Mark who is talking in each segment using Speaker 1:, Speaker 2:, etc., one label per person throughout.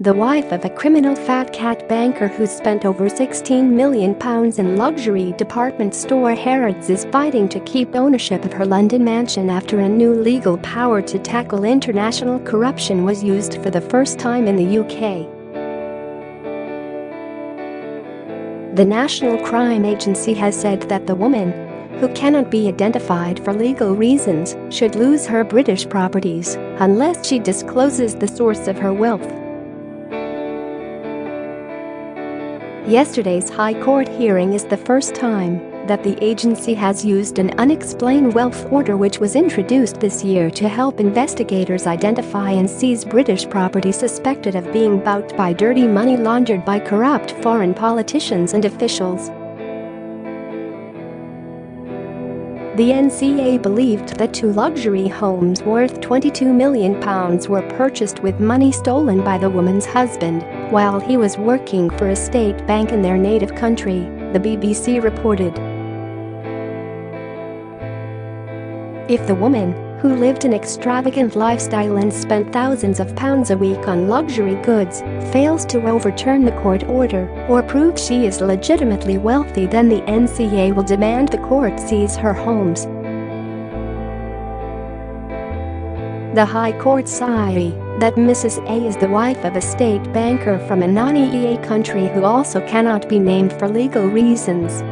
Speaker 1: the wife of a criminal fat cat banker who spent over £16 million in luxury department store Harrods, is fighting to keep ownership of her London mansion after a new legal power to tackle international corruption was used for the first time in the UK. The National Crime Agency has said that the woman, who cannot be identified for legal reasons, should lose her British properties unless she discloses the source of her wealth. Yesterday's High Court hearing is the first time that the agency has used an unexplained wealth order, which was introduced this year to help investigators identify and seize British property suspected of being bought by dirty money laundered by corrupt foreign politicians and officials. The NCA believed that 2 luxury homes worth £22 million were purchased with money stolen by the woman's husband while he was working for a state bank in their native country, the BBC reported. If the woman, who lived an extravagant lifestyle and spent thousands of pounds a week on luxury goods, fails to overturn the court order or prove she is legitimately wealthy, then the NCA will demand the court seize her homes. The High Court say that Mrs. A is the wife of a state banker from a non-EEA country who also cannot be named for legal reasons.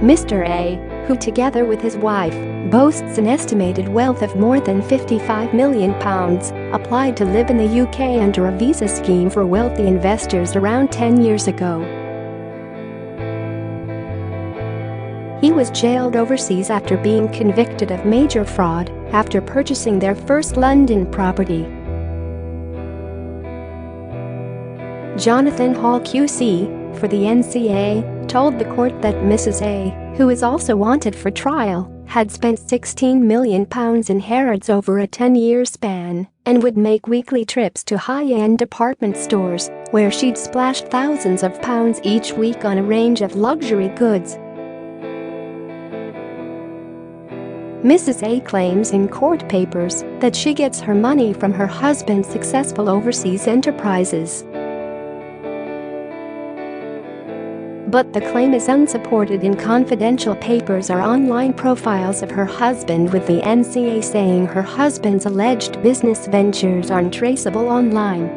Speaker 1: Mr. A, who together with his wife boasts an estimated wealth of more than £55 million, applied to live in the UK under a visa scheme for wealthy investors around 10 years ago. He was jailed overseas after being convicted of major fraud after purchasing their first London property. Jonathan Hall QC, for the NCA, told the court that Mrs. A, who is also wanted for trial, had spent £16 million in Harrods over a 10-year span and would make weekly trips to high-end department stores where she'd splash thousands of pounds each week on a range of luxury goods. Mrs. A claims in court papers that she gets her money from her husband's successful overseas enterprises. But the claim is unsupported in confidential papers or online profiles of her husband, with the NCA saying her husband's alleged business ventures aren't traceable online.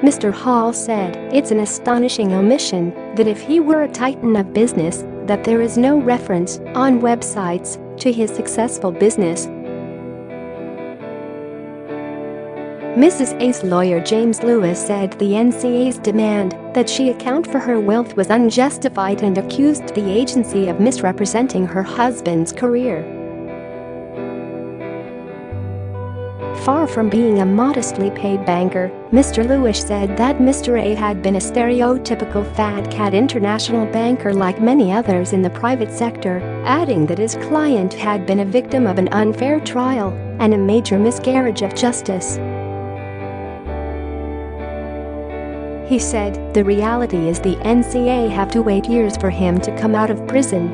Speaker 1: Mr. Hall said it's an astonishing omission that if he were a titan of business, that there is no reference on websites to his successful business. Mrs. A's lawyer James Lewis said the NCA's demand that she account for her wealth was unjustified and accused the agency of misrepresenting her husband's career. Far from being a modestly paid banker, Mr. Lewis said that Mr. A had been a stereotypical fat cat international banker like many others in the private sector, adding that his client had been a victim of an unfair trial and a major miscarriage of justice. He said, "The reality is the NCA have to wait years for him to come out of prison.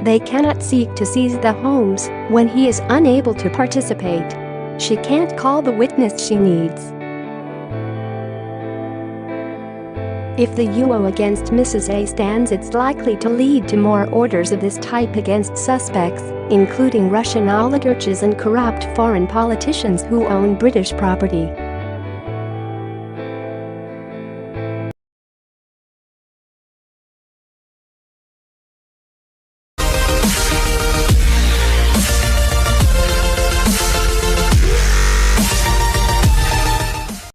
Speaker 1: They cannot seek to seize the homes when he is unable to participate. She can't call the witness she needs." If the UO against Mrs. A stands, it's likely to lead to more orders of this type against suspects, including Russian oligarchs and corrupt foreign politicians who own British property.